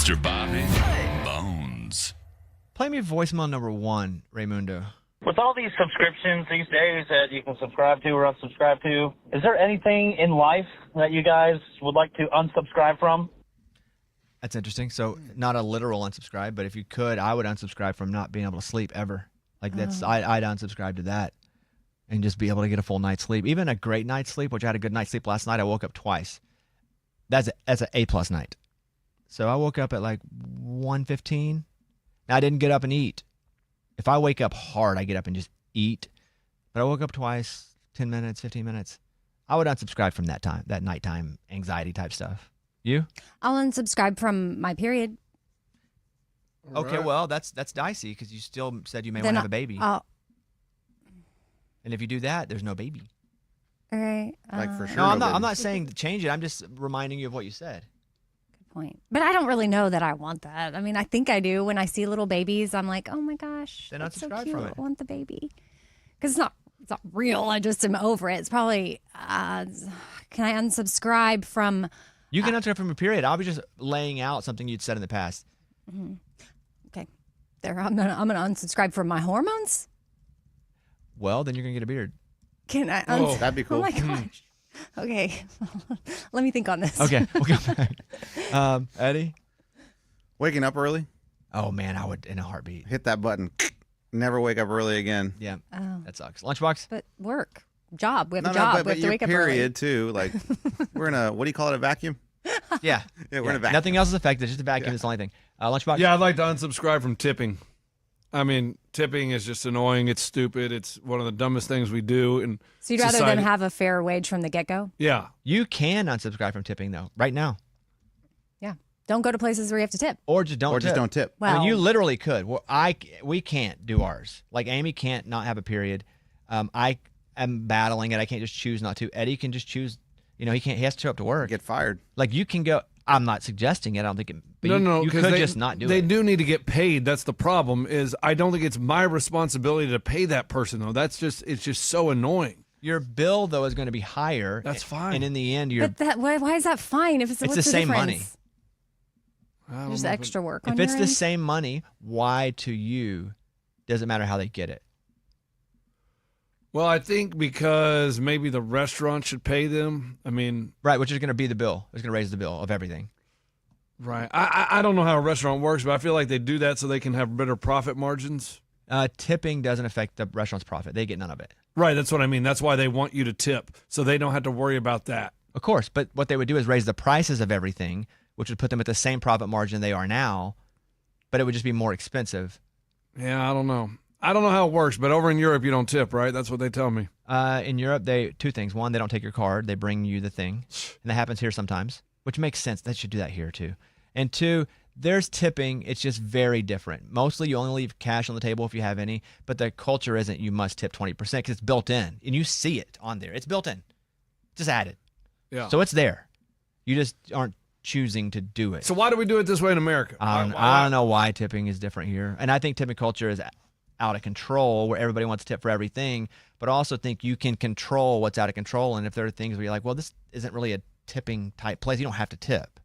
Mr. Bobby Bones. Play me voicemail number 1, Raymundo. With all these subscriptions these days that you can subscribe to or unsubscribe to, is there anything in life that you guys would like to unsubscribe from? That's interesting. So not a literal unsubscribe, but if you could, I would unsubscribe from not being able to sleep ever. Like I'd unsubscribe to that and just be able to get a full night's sleep. Even a great night's sleep, which I had a good night's sleep last night. I woke up twice. That's an A+ night. So I woke up at like 1:15. Now I didn't get up and eat. If I wake up hard, I get up and just eat. But I woke up twice, 10 minutes, 15 minutes. I would unsubscribe from that nighttime anxiety type stuff. You? I'll unsubscribe from my period. Okay, well, that's dicey because you still said you may want to have a baby. And if you do that, there's no baby. Okay. Like for sure. No, I'm not saying to change it. I'm just reminding you of what you said. Good point. But I don't really know that I want that. I mean, I think I do. When I see little babies, I'm like, oh my gosh, Then that's so unsubscribe cute. from it. I want the baby. Because it's not real. I just am over it. It's probably, can I unsubscribe from... You can unsubscribe from your period. I was just laying out something you'd said in the past. Mm-hmm. Okay. There, I'm gonna unsubscribe from my hormones? Well, then you're going to get a beard. Can I that'd be cool. Oh my gosh. Okay. Let me think on this. Okay, we'll come back. Eddie? Waking up early, Oh, man, I would in a heartbeat. hit that button. Never wake up early again. Yeah, Oh. that sucks. Lunchbox? But work. Job. We have No, a job. but we have to your wake up period too. Like we're in a, what do you call it, a vacuum? Yeah. Yeah, we're in a vacuum. Nothing else is affected. Just a vacuum is the only thing. Lunchbox? Yeah, I'd like to unsubscribe from tipping. I mean, tipping is just annoying. It's stupid. It's one of the dumbest things we do. And So you'd rather than have a fair wage from the get-go? Yeah. You can unsubscribe from tipping, though, right now. Yeah. Don't go to places where you have to tip. Or just don't Or tip. just don't tip. Well, I mean, you literally could. Well, we can't do ours. Like Amy can't not have a period. I am battling it. I can't just choose not to. Eddie can just choose. You know, he can't. He has to show up to work. Get fired. Like you can go. I'm not suggesting it. I don't think it. But No, you because could they just not do They it. do need to get paid. That's the problem. Is I don't think it's my responsibility to pay that person though. It's just so annoying. Your bill though is going to be higher. That's fine. And in the end, you're. But why is that fine? If it's what's the same difference? money. I don't There's know if extra work on If your it's the end? same money, why to you doesn't matter how they get it? Well, I think because maybe the restaurant should pay them. I mean, Right, which is going to be the bill. It's going to raise the bill of everything. right. I don't know how a restaurant works, but I feel like they do that so they can have better profit margins. Tipping doesn't affect the restaurant's profit. They get none of it. Right. That's what I mean. That's why they want you to tip so they don't have to worry about that. Of course, but what they would do is raise the prices of everything, which would put them at the same profit margin they are now, but it would just be more expensive. Yeah, I don't know. I don't know how it works, but over in Europe, you don't tip, right? That's what they tell me. In Europe, two things. One, they don't take your card. They bring you the thing. And that happens here sometimes, which makes sense. They should do that here too. And two, there's tipping. It's just very different. Mostly you only leave cash on the table if you have any, but the culture isn't you must tip 20% because it's built in. And you see it on there. It's built in. Just added. Yeah. So it's there. You just aren't choosing to do it. So why do we do it this way in America? I don't know why tipping is different here. And I think tipping culture is out of control where everybody wants to tip for everything, but I also think you can control what's out of control. And if there are things where you're like, well, this isn't really a tipping type place, you don't have to tip.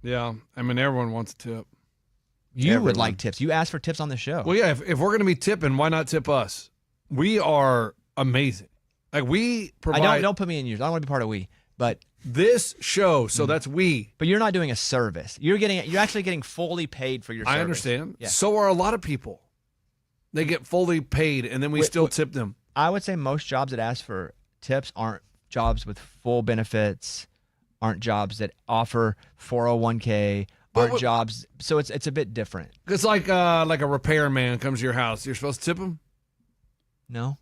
Yeah. I mean, everyone wants a tip. You would like tips. You ask for tips on the show. Well, yeah, if we're going to be tipping, why not tip us? We are amazing. Like we provide. Don't put me in yours. I don't want to be part of we, but this show, so that's we. But you're not doing a service. You're actually getting fully paid for your service. I understand. Yeah. So are a lot of people. They get fully paid, and then we still tip them. I would say most jobs that ask for tips aren't jobs with full benefits, aren't jobs that offer 401k, aren't jobs. So it's a bit different. It's like a repairman comes to your house. You're supposed to tip him? No?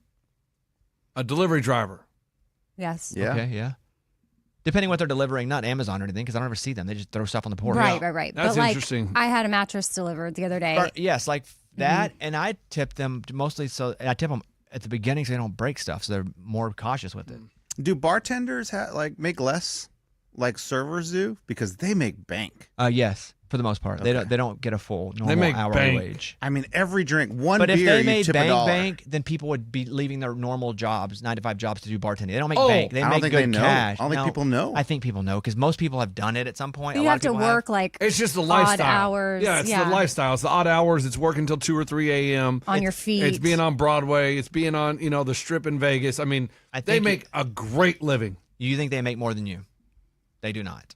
A delivery driver. Yes. Yeah. Okay, yeah. Depending what they're delivering, not Amazon or anything, because I don't ever see them. They just throw stuff on the porch. Right. That's but like, interesting. I had a mattress delivered the other day. Yes, like that, and I tip them mostly I tip them at the beginning so they don't break stuff, so they're more cautious with it. Do bartenders make less like servers do because they make bank? Yes, for the most part. They don't get a full normal make hourly bank. wage. I mean, every drink, one But beer, if they you made tip a dollar. bank, then people would be leaving their normal jobs, 9-to-5 jobs, to do bartending. They don't make Oh, bank. They I don't make think good they know. cash. I don't think No, people know. I think people know because most people have done it at some point. You A lot have of to people work like It's just the odd lifestyle. hours. Yeah, it's the lifestyle. It's the odd hours. It's working until 2 or 3 a.m. On your feet. It's being on Broadway. It's being on, the strip in Vegas. I mean, I they think make a great living. You think they make more than you? They do not.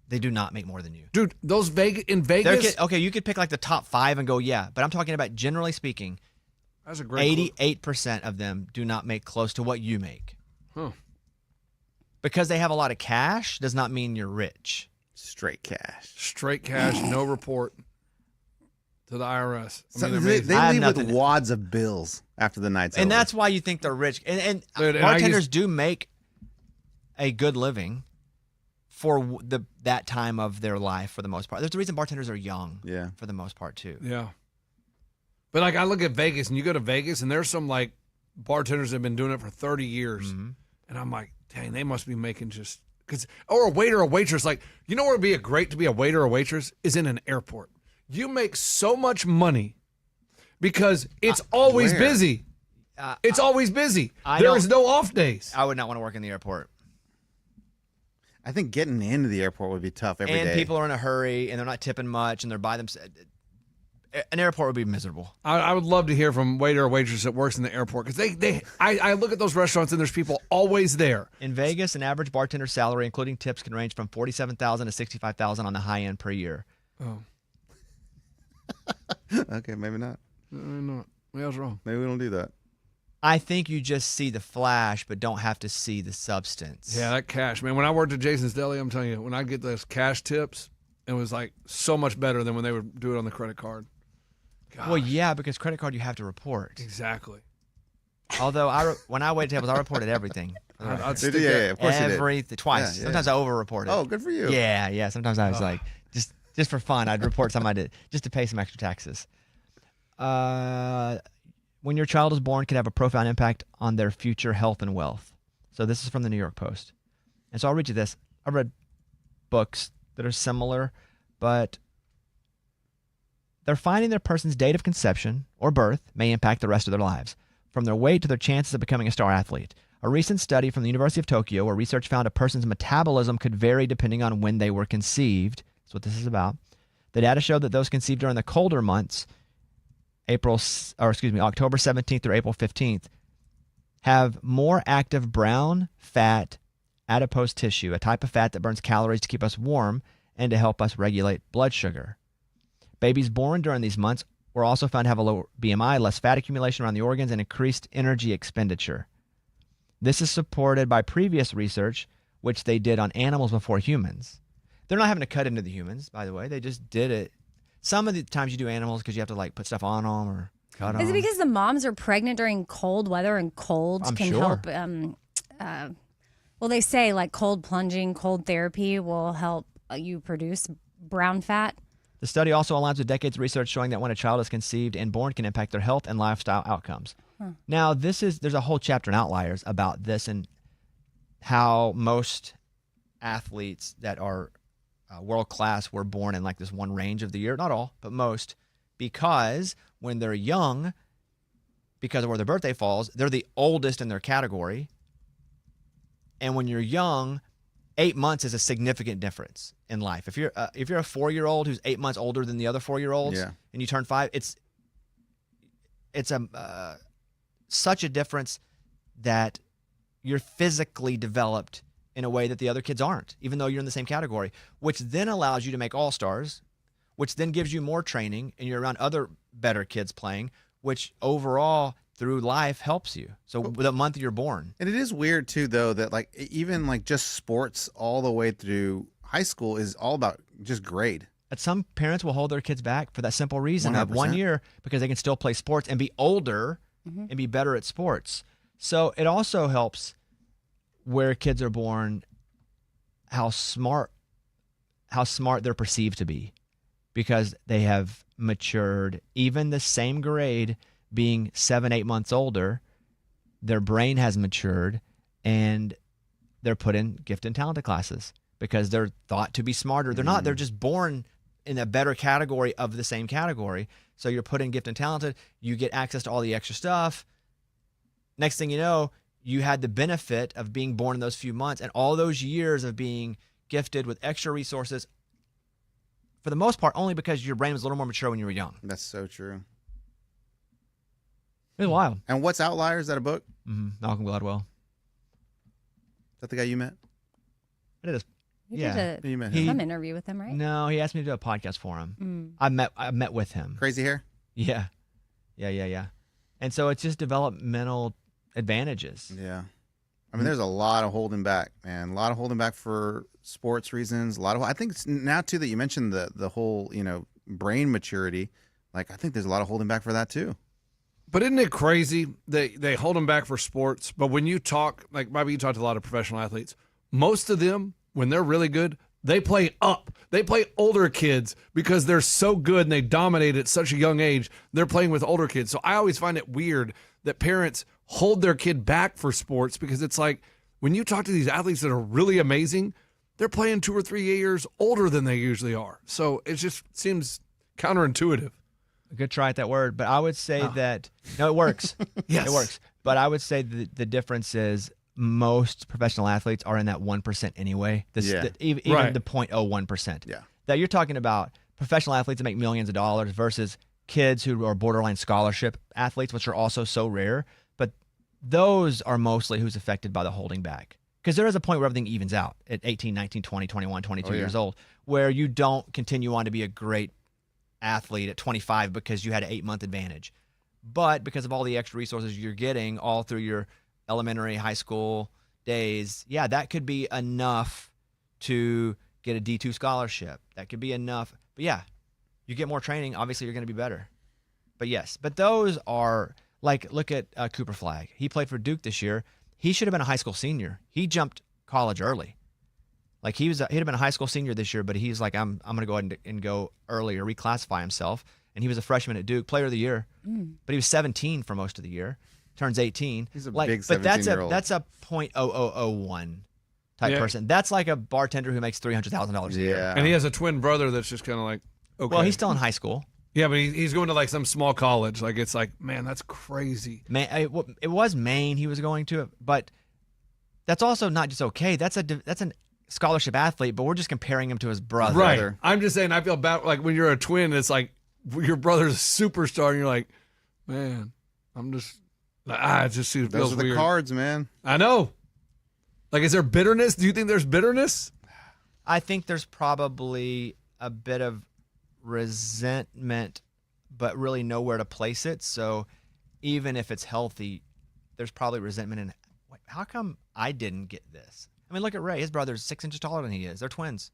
They do not make more than you. Dude, those in There Vegas, okay, you could pick like the top 5 and go, yeah. But I'm talking about generally speaking, that's a great 88% of them do not make close to what you make. Huh. Because they have a lot of cash does not mean you're rich. Straight cash. Straight cash, no report to the IRS. I So mean, they amazing. I have leave with nothing- wads of bills after the night's And over. that's why you think they're rich. And Dude, and bartenders do make a good living for that time of their life for the most part. There's a reason bartenders are young Yeah. for the most part too. Yeah. But like I look at Vegas and you go to Vegas and there's some like bartenders that have been doing it for 30 years. And I'm like, dang, they must be making just or a waiter or waitress. Like, you know where it'd be great to be a waiter or waitress is in an airport. You make so much money because it's always where? busy. It's always busy. I There don't- is no off days. I would not want to work in the airport. I think getting into the airport would be tough every day. And people are in a hurry and they're not tipping much and they're by themselves. An airport would be miserable. I would love to hear from waiter or waitress that works in the airport because I look at those restaurants and there's people always there. In Vegas, an average bartender salary, including tips, can range from $47,000 to $65,000 on the high end per year. Oh, Okay, maybe not. no, I was wrong. Maybe we don't do that. I think you just see the flash, but don't have to see the substance. Yeah, that cash, man. When I worked at Jason's Deli, I'm telling you, when I get those cash tips, it was like so much better than when they would do it on the credit card. Gosh. Well, yeah, because credit card you have to report. Exactly. Although when I waited tables, I reported everything. I'd Did stick you? Yeah, that- of course you did. Everything twice. Yeah, yeah. Sometimes I over-reported. Oh, good for you. Yeah. Sometimes I was like, just for fun, I'd report something I did just to pay some extra taxes. When your child is born, can have a profound impact on their future health and wealth. So this is from the New York Post. And so I'll read you this. I read books that are similar, but they're finding their person's date of conception or birth may impact the rest of their lives, from their weight to their chances of becoming a star athlete. A recent study from the University of Tokyo, where research found a person's metabolism could vary depending on when they were conceived. That's what this is about. The data showed that those conceived during the colder months, October 17th through April 15th, have more active brown fat adipose tissue, a type of fat that burns calories to keep us warm and to help us regulate blood sugar. Babies born during these months were also found to have a lower BMI, less fat accumulation around the organs, and increased energy expenditure. This is supported by previous research, which they did on animals before humans. They're not having to cut into the humans, by the way. They just did it. Some of the times you do animals because you have to like put stuff on them or cut them. Is it because the moms are pregnant during cold weather and cold I'm can sure. help? Well, they say like cold plunging, cold therapy will help you produce brown fat. The study also aligns with decades of research showing that when a child is conceived and born can impact their health and lifestyle outcomes. Now, there's a whole chapter in Outliers about this and how most athletes that are world class were born in like this one range of the year. Not all, but most, because when they're young, because of where their birthday falls, they're the oldest in their category. And when you're young, 8 months is a significant difference in life. If you're a 4-year-old who's 8 months older than the other 4-year-olds, Yeah. and you turn 5, it's such a difference that you're physically developed in a way that the other kids aren't, even though you're in the same category, which then allows you to make all-stars, which then gives you more training, and you're around other better kids playing, which overall through life helps you. So the month you're born. And it is weird too, though, that like even like just sports all the way through high school is all about just grade. That some parents will hold their kids back for that simple reason of 1 100%. year because they can still play sports and be older and be better at sports. So it also helps where kids are born, how smart they're perceived to be because they have matured. Even the same grade being 7-8 months older, their brain has matured and they're put in gifted and talented classes because they're thought to be smarter. They're not. They're just born in a better category of the same category. So you're put in gifted and talented. You get access to all the extra stuff. Next thing you know, you had the benefit of being born in those few months and all those years of being gifted with extra resources, for the most part, only because your brain was a little more mature when you were young. That's so true. It was wild. And what's Outliers? Is that a book? Malcolm Gladwell. Is that the guy you met? It is. You Yeah. did You met a, him. some interview with him, right? No, he asked me to do a podcast for him. I met with him. Crazy hair? Yeah. And so it's just developmental advantages. Yeah. I mean, there's a lot of holding back, man. A lot of holding back for sports reasons. I think it's now too that you mentioned the whole, brain maturity. Like, I think there's a lot of holding back for that too. But isn't it crazy they hold them back for sports? But when you talk, like Bobby, you talk to a lot of professional athletes. Most of them, when they're really good, they play up. They play older kids because they're so good and they dominate at such a young age. They're playing with older kids. So I always find it weird that parents hold their kid back for sports, because it's like when you talk to these athletes that are really amazing, they're playing 2 or 3 years older than they usually are. So it just seems counterintuitive. Good try at that word, but I would say that no, it works. Yes. It works. But I would say the difference is most professional athletes are in that 1% anyway. Even Right. the 0.01%. Yeah. That you're talking about professional athletes that make millions of dollars versus kids who are borderline scholarship athletes, which are also so rare. But those are mostly who's affected by the holding back. Because there is a point where everything evens out at 18, 19, 20, 21, 22 years old, where you don't continue on to be a great athlete at 25 because you had an 8-month advantage. But because of all the extra resources you're getting all through your elementary, high school days, yeah, that could be enough to get a D2 scholarship. That could be enough. But yeah, you get more training, obviously you're going to be better. But yes, but those are like, look at Cooper Flagg. He played for Duke this year. He should have been a high school senior. He jumped college early. Like he'd have been a high school senior this year, but he's like, I'm going to go ahead and go earlier, reclassify himself. And he was a freshman at Duke, player of the year. But he was 17 for most of the year. Turns 18. He's a like, big but 17-year-old. that's a .0001 type Yeah. person. That's like a bartender who makes $300,000 a year. Yeah. And he has a twin brother that's just kind of like, okay. Well, he's still in high school. Yeah, but he's going to like some small college. Like, it's like, man, that's crazy. It was Maine he was going to, but that's also not just okay. That's a scholarship athlete, but we're just comparing him to his brother. Right. I'm just saying, I feel bad. Like when you're a twin, it's like your brother's a superstar, and you're like, man, I'm just, it just feels Those are the weird. cards, man. I know. Like, is there bitterness? Do you think there's bitterness? I think there's probably a bit of resentment, but really nowhere to place it. So even if it's healthy, there's probably resentment in, wait, how come I didn't get this? I mean, look at Ray. His brother's 6 inches taller than he is. They're twins.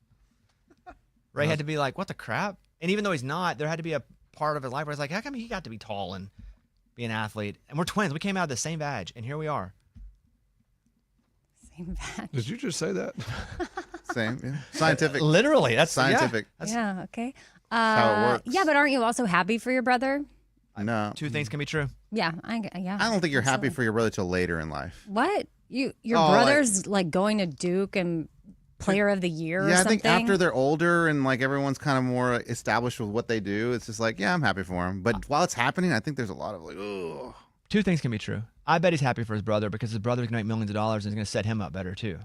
Ray had to be like, what the crap? And even though he's not, there had to be a part of his life where he's like, how come he got to be tall and be an athlete? And we're twins. We came out of the same vag, and here we are. Same batch. Did you just say that? Same. Yeah. Scientific. Literally. That's Scientific. Yeah, okay. how it works. Yeah, but aren't you also happy for your brother? No. Two things can be true. Yeah, I don't think you're happy for your brother till later in life. What? Your Oh, brother's like going to Duke and player of the year or Yeah, I something? think after they're older and like everyone's kind of more established with what they do, it's just like, yeah, I'm happy for him. But while it's happening, I think there's a lot of like, oh. Two things can be true. I bet he's happy for his brother because his brother's going to make millions of dollars and is going to set him up better too.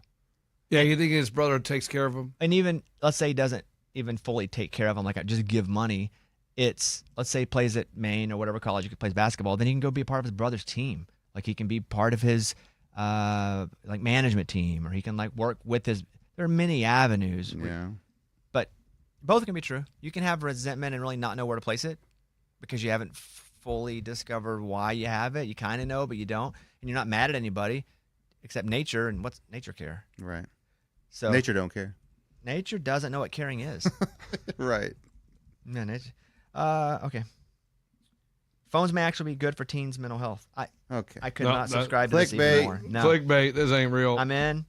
Yeah, you think his brother takes care of him? And even, let's say he doesn't even fully take care of him, like just give money. It's, let's say he plays at Maine or whatever college he plays basketball, then he can go be a part of his brother's team. Like he can be part of his like management team, or he can like work with his, there are many avenues. Yeah. But both can be true. You can have resentment and really not know where to place it because you haven't fully discovered why you have it. You kind of know, but you don't. And you're not mad at anybody except nature. And what's nature care? Right. So Nature don't care. nature doesn't know what caring is. Right. No, nature. Okay. Phones may actually be good for teens' mental health. Okay. I could No, not that- subscribe to this Clickbait. anymore. No. Clickbait. This ain't real. I'm in.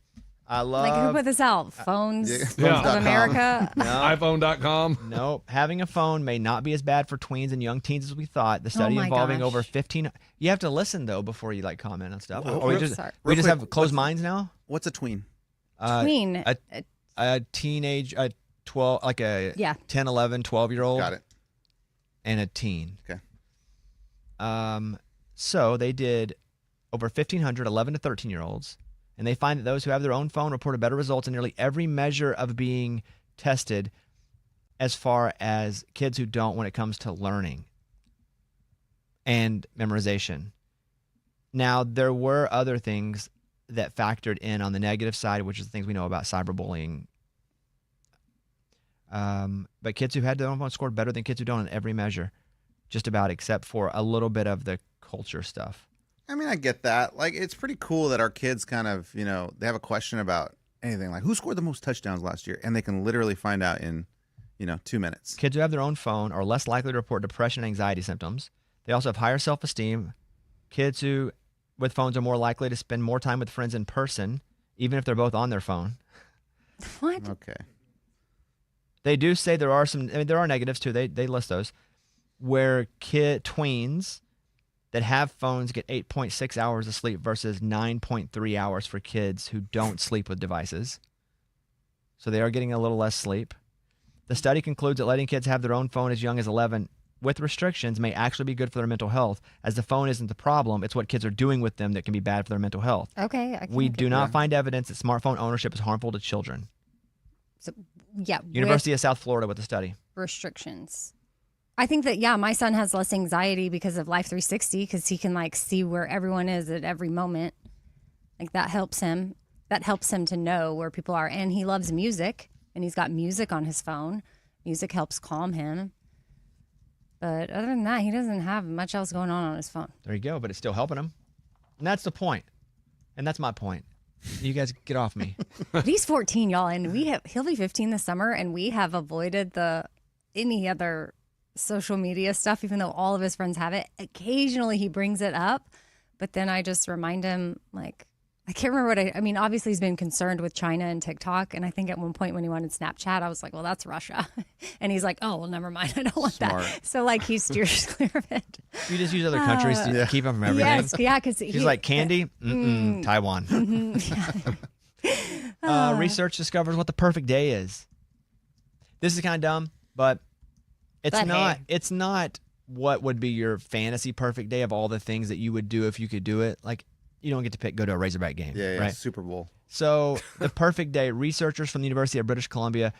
I Like who love. put this out? Phones Yeah, Yeah. phones.com. of America? No. iPhone.com. No, having a phone may not be as bad for tweens and young teens as we thought. The study my involving gosh. over 15. You have to listen though before you like comment on stuff. Well, Or we real- just sorry. we real just quick, have closed minds now. What's a tween? Tween. a a teenage, a 12, like a Yeah. 10, 11, 12-year-old. Got it. And a teen. Okay. So they did over 1,500 11 to 13-year-olds, and they find that those who have their own phone reported better results in nearly every measure of being tested as far as kids who don't when it comes to learning and memorization. Now, there were other things that factored in on the negative side, which is the things we know about cyberbullying. But kids who had their own phone scored better than kids who don't in every measure, just about, except for a little bit of the culture stuff. I mean, I get that. Like, it's pretty cool that our kids kind of, they have a question about anything. Like, who scored the most touchdowns last year? And they can literally find out in, 2 minutes. Kids who have their own phone are less likely to report depression and anxiety symptoms. They also have higher self-esteem. Kids who with phones are more likely to spend more time with friends in person, even if they're both on their phone. What? Okay. They do say there are there are negatives too. They list those, where tweens that have phones get 8.6 hours of sleep versus 9.3 hours for kids who don't sleep with devices. So they are getting a little less sleep. The study concludes that letting kids have their own phone as young as 11 with restrictions may actually be good for their mental health, as the phone isn't the problem. It's what kids are doing with them that can be bad for their mental health. Okay. We do not find evidence that smartphone ownership is harmful to children. So, yeah. University of South Florida with the study. Restrictions. I think that, my son has less anxiety because of Life 360, because he can see where everyone is at every moment. Like, that helps him. That helps him to know where people are. And he loves music, and he's got music on his phone. Music helps calm him. But other than that, he doesn't have much else going on his phone. There you go, but it's still helping him. And that's the point. And that's my point. You guys get off me. But he's 14, y'all, and he'll be 15 this summer, and we have avoided any other social media stuff, even though all of his friends have it. Occasionally he brings it up, but then I just remind him, I can't remember what I mean, obviously he's been concerned with China and TikTok, and I think at one point when he wanted Snapchat, I was like, well, that's Russia. And he's like, oh, well, never mind, I don't want that. So he steers clear of it. You just use other countries to keep him from everything. Yes, yeah, because he's like, candy? Taiwan. Research discovers what the perfect day is. This is kind of dumb, but it's not what would be your fantasy perfect day of all the things that you would do if you could do it. Like, you don't get to go to a Razorback game. Yeah, right? Super Bowl. So the perfect day, researchers from the University of British Columbia,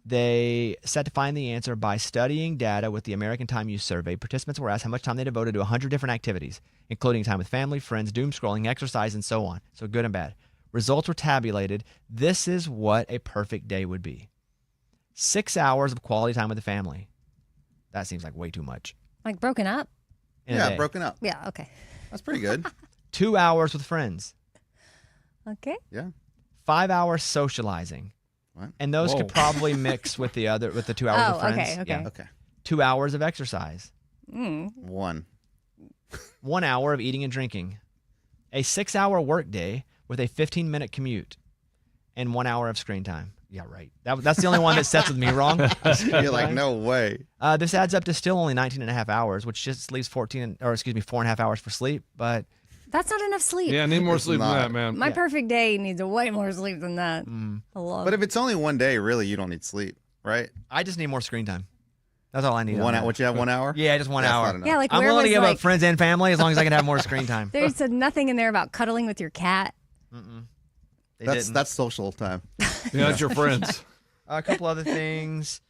they set to find the answer by studying data with the American Time Use Survey. Participants were asked how much time they devoted to 100 different activities, including time with family, friends, doom scrolling, exercise, and so on. So good and bad. Results were tabulated. This is what a perfect day would be. 6 hours of quality time with the family. That seems like way too much. Like broken up? Yeah, broken up. Yeah, okay. That's pretty good. 2 hours with friends. Okay. Yeah. 5 hours socializing. What? And those could probably mix with the 2 hours with friends. Okay. Yeah. Okay. 2 hours of exercise. 1 hour of eating and drinking. A 6-hour workday with a 15-minute commute. And 1 hour of screen time. Yeah, right. That's the only one that sets with me wrong. You're like, no way. This adds up to still only 19 and a half hours, which just leaves 4.5 hours for sleep. But that's not enough sleep. Yeah, I need more It's sleep than not. that, man. My perfect day needs way more sleep than that. I love But if it's only one day, really, you don't need sleep, right? I just need more screen time. That's all I need. 1 hour. What, you have 1 hour? Yeah, just 1 That's hour. not enough. Yeah, like I'm where willing to was give like up friends and family as long as I can have more screen time. there's nothing in there about cuddling with your cat. They didn't. That's social time. Yeah, that's your friends. A couple other things.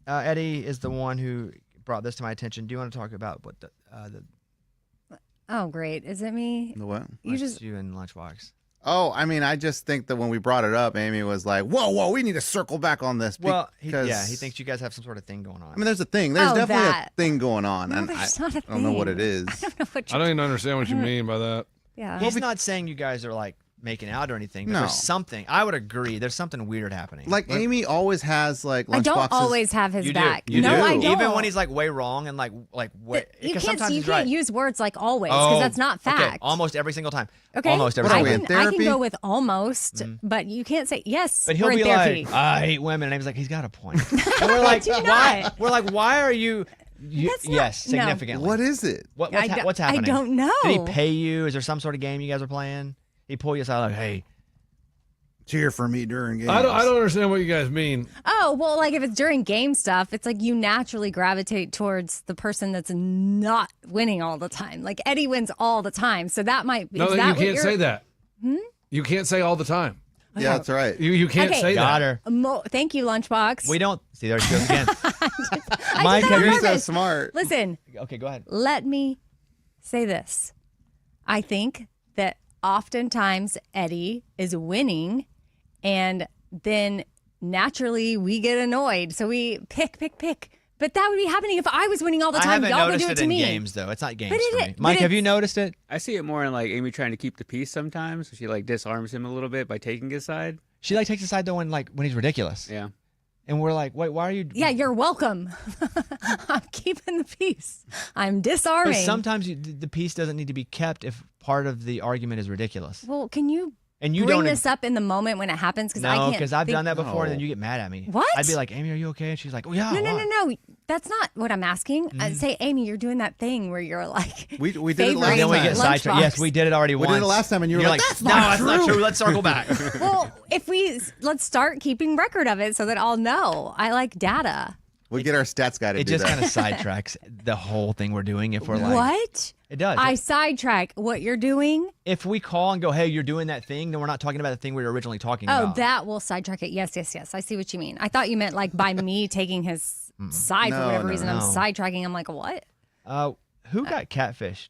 Eddie is the one who brought this to my attention. Do you want to talk about what the Oh, great. Is it me? The what? You just you in Lunchbox? Oh, I mean, I just think that when we brought it up, Amy was like, whoa, we need to circle back on this. Well, because, he thinks you guys have some sort of thing going on. I mean, there's a thing. There's definitely that. a thing going on. No, and there's I not a don't know what thing. it is. I don't know what I don't even understand what you mean by that. Yeah. He's not saying you guys are like making out or anything, but No. there's something. I would agree. There's something weird happening. Like, Amy always has, like, I don't lunchboxes. always have his You do. back. You no, do. I don't. Even when he's like way wrong and like way. You because can't sometimes you he's can't right. use words like always because that's not fact. Okay, almost every single time. Okay. Almost every What are single we time. in I can therapy? go with almost, but you can't say yes. But he'll we're in be therapy. like, I hate women. And he's like, he's got a point. And we're like, do why? not. We're like, why are you? That's not- yes, no. significantly. What is it? What's happening? I don't know. Did he pay you? Is there some sort of game you guys are playing? He pull you aside like, hey, Cheer for me during games. I don't understand what you guys mean. Oh, well, like if it's during game stuff, it's like you naturally gravitate towards the person that's not winning all the time. Like Eddie wins all the time. So that might be. No, is you that what can't you're- say that. You can't say all the time. Yeah, that's right. You can't Okay. say Got that. her. Thank you, Lunchbox. We don't see. There she goes again. I Mike, did that have on you- You're so purpose. smart. Listen, Okay, go ahead. let me say this. I think that oftentimes Eddie is winning, and then naturally we get annoyed. So we pick. But that would be happening if I was winning all the I time. haven't Y'all would noticed do it it to in me. games, though. It's not games But for it- me. but Mike, have you it's- noticed it? I see it more in like Amy trying to keep the peace sometimes. She like disarms him a little bit by taking his side. She like takes a side though when he's ridiculous, Yeah. and we're like, wait, why are you? Yeah, you're welcome. I'm keeping the peace. I'm disarming. But sometimes the peace doesn't need to be kept if part of the argument is ridiculous, well, can you and you bring don't. this up in the moment when it happens? Because I No, can't. because I've think- done that before, and then No. you get mad at me. What? I'd be like, Amy, are you okay? And she's like, oh yeah. No. why?" That's not what I'm asking. I'd say, Amy, you're doing that thing where you're like, We did it Favorite last And then we time. get sidetracked. Lunchbox. Yes, we did it already We once. did it last time, and you were You're like, "That's no, not that's not true." true. Let's circle back. well, let's start keeping record of it so that I'll know. I like data. We get our stats guy to It do just that. kind of sidetracks the whole thing we're doing if we're like, What? It does. I sidetrack what you're doing. If we call and go, hey, you're doing that thing, then we're not talking about the thing we were originally talking Oh, about. that will sidetrack it. Yes. I see what you mean. I thought you meant like by me taking his side for No, whatever no, reason. I'm no. sidetracking. I'm like, what? Who got catfished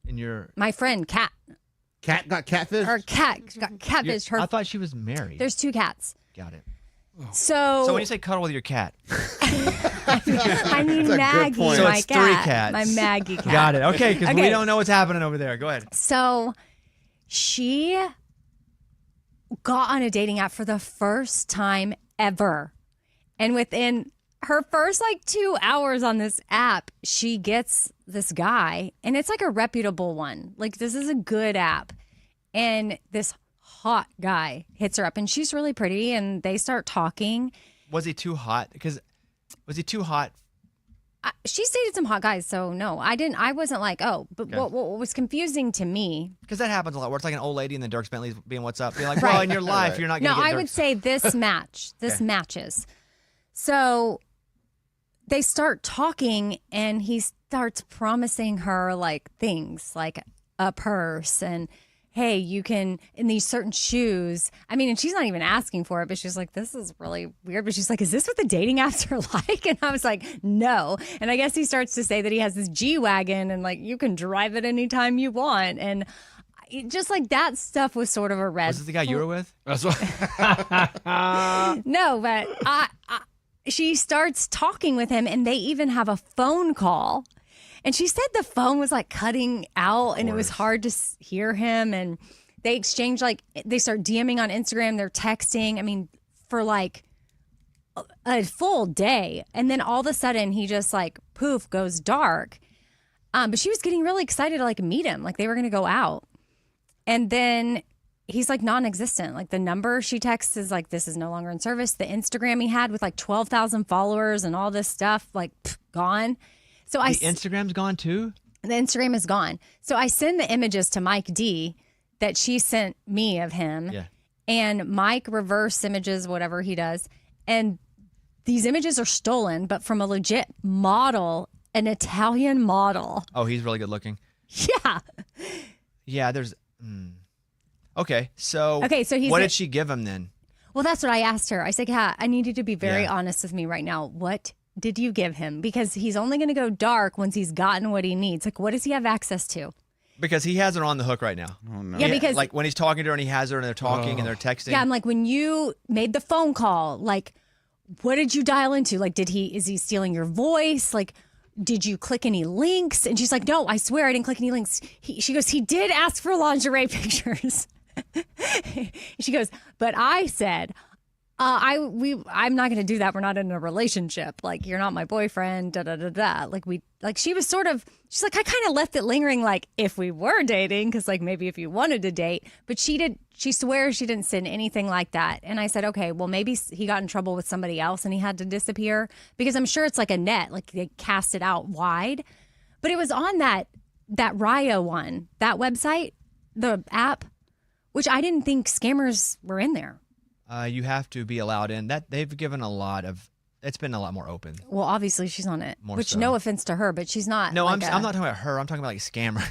in your? My friend Cat Cat got catfish. or Cat got catfished. Her I thought she was married. there's 2 cats. Got it. So, So when you say cuddle with your cat, I mean That's a good Maggie, point. So my it's 3 cat, cats. my Maggie cat. got it. Okay, because we Okay. don't know what's happening over there. Go ahead. So she got on a dating app for the first time ever. And within her first like 2 hours on this app, she gets this guy, and it's like a reputable one. Like this is a good app. And this hot guy hits her up, and she's really pretty, and they start talking. Was he too hot? Because was he too hot? She's dated some hot guys, so no, I wasn't like, oh, but Okay. what was confusing to me. Because that happens a lot. Where it's like an old lady and then Dirk Bentley's being what's up, being like, Right. well, in your life, you're not going No, to get I Dirk's- would say this this Okay. matches. So they start talking, and he starts promising her like things like a purse and hey, you can in these certain shoes. I mean, and she's not even asking for it, but she's like, this is really weird. But she's like, is this what the dating apps are like? And I was like, no. And I guess he starts to say that he has this G-Wagon and like you can drive it anytime you want. And just like that stuff was sort of a red. Was this the guy you were with? That's what. No, but she starts talking with him, and they even have a phone call. And she said the phone was like cutting out, and it was hard to hear him. And they exchange they start DMing on Instagram. They're texting. I mean, for like a full day, and then all of a sudden he just like poof goes dark. But she was getting really excited to like meet him, like they were gonna go out, and then he's like non-existent. Like the number she texts is like, this is no longer in service. The Instagram he had with like 12,000 followers and all this stuff, like gone. So The Instagram's gone too? the Instagram is gone. So I send the images to Mike D that she sent me of him. Yeah. And Mike reverse images whatever he does. And these images are stolen, but from a legit model, an Italian model. Oh, he's really good looking. Yeah. Yeah, there's. Okay, so. Okay, so he's What a- did she give him then? Well, that's what I asked her. I said, Kat, I need you to be very Yeah. honest with me right now. What did you give him? Because he's only going to go dark once he's gotten what he needs. Like, what does he have access to? Because he has her on the hook right now. Oh no. Yeah, because Like when he's talking to her and he has her and they're talking and they're texting. yeah, I'm like, when you made the phone call, like, what did you dial into? Like, is he stealing your voice? Like, did you click any links? And she's like, no, I swear I didn't click any links. She goes, he did ask for lingerie pictures. She goes, but I said, I'm not going to do that. We're not in a relationship. Like, you're not my boyfriend. Da da da da. She was sort of. She's like, I kind of left it lingering. Like, if we were dating, because like maybe if you wanted to date. But she did. She swears she didn't send anything like that. And I said, okay, well maybe he got in trouble with somebody else and he had to disappear, because I'm sure it's like a net. Like they cast it out wide. But it was on that Raya one, that website, the app, which I didn't think scammers were in there. You have to be allowed in. That they've given a lot of. It's been a lot more open. Well, obviously she's on it. More Which, so. no offense to her, but she's not. No, like I'm not talking about her. I'm talking about like scammer.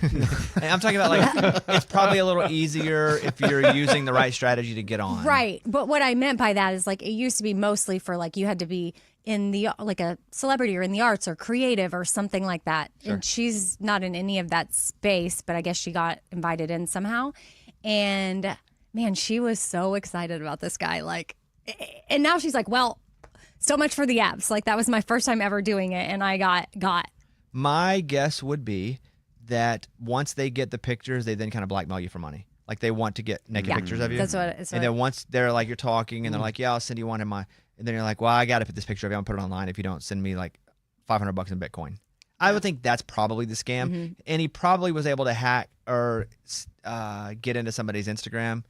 And I'm talking about like it's probably a little easier if you're using the right strategy to get on. Right. But what I meant by that is like it used to be mostly for like you had to be in the like a celebrity or in the arts or creative or something like that. Sure. And she's not in any of that space, but I guess she got invited in somehow. And man, she was so excited about this guy. Like, and now she's like, well, so much for the apps. Like that was my first time ever doing it, and I got. My guess would be that once they get the pictures, they then kind of blackmail you for money. Like they want to get naked pictures of you. That's what. It's And then once they're like, you're talking, and they're like, yeah, I'll send you one in my. And then you're like, well, I got to put this picture of you. I'm gonna put it online if you don't send me like $500 in Bitcoin. I would think that's probably the scam. Mm-hmm. And he probably was able to hack or get into somebody's Instagram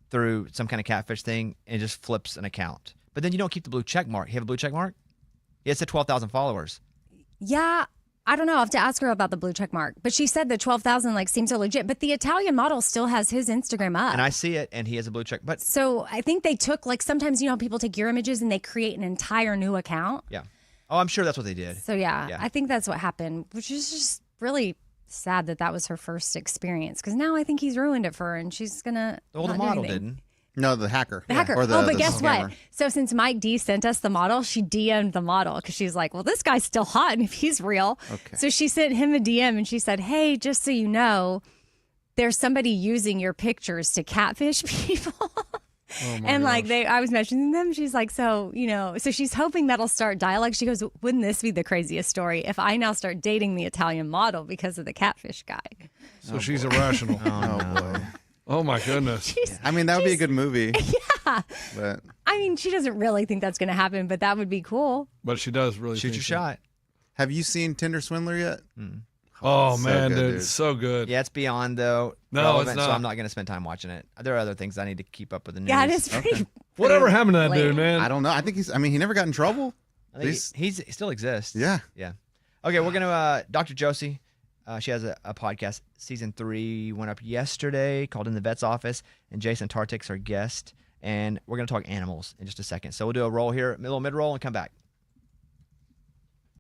through some kind of catfish thing and just flips an account. But then you don't keep the blue check mark. You have a blue check mark? It's at 12,000 followers. Yeah, I don't know. I have to ask her about the blue check mark. But she said the 12,000 like seems so legit. But the Italian model still has his Instagram up. And I see it, and he has a blue check. But So I think they took like sometimes people take your images and they create an entire new account. yeah. Oh, I'm sure that's what they did. So yeah, Yeah. I think that's what happened, which is just really sad that was her first experience. Because now I think he's ruined it for her, and she's gonna. Well, the not do model anything. didn't. No, the hacker. The hacker. Or the, but the guess scammer. what? So since Mike D sent us the model, she DM'd the model because she's like, well, this guy's still hot, and if he's real. Okay. So she sent him a DM, and she said, hey, just so you know, there's somebody using your pictures to catfish people. And like I was mentioning them, she's like, so she's hoping that'll start dialogue. She goes, wouldn't this be the craziest story if I now start dating the Italian model because of the catfish guy? So she's irrational. Oh boy. Oh my goodness. I mean, that would be a good movie. Yeah. But I mean, she doesn't really think that's going to happen, but that would be cool. But she does really Shoot think your so. shot. have you seen Tinder Swindler yet? Oh So man, good, dude, dude. so good. Yeah, it's beyond though. No, it's relevant, not. So I'm not going to spend time watching it. There are other things I need to keep up with the news. Yeah, it is pretty. Whatever happened to that late. dude, man? I don't know. I think he never got in trouble. I think He's- he still exists. Yeah. Yeah. Okay, we're gonna Dr. Josie. She has a podcast. Season 3 went up yesterday, called In the Vet's Office, and Jason Tartik's our guest. And we're gonna talk animals in just a second. So we'll do a roll here, a little mid roll, and come back.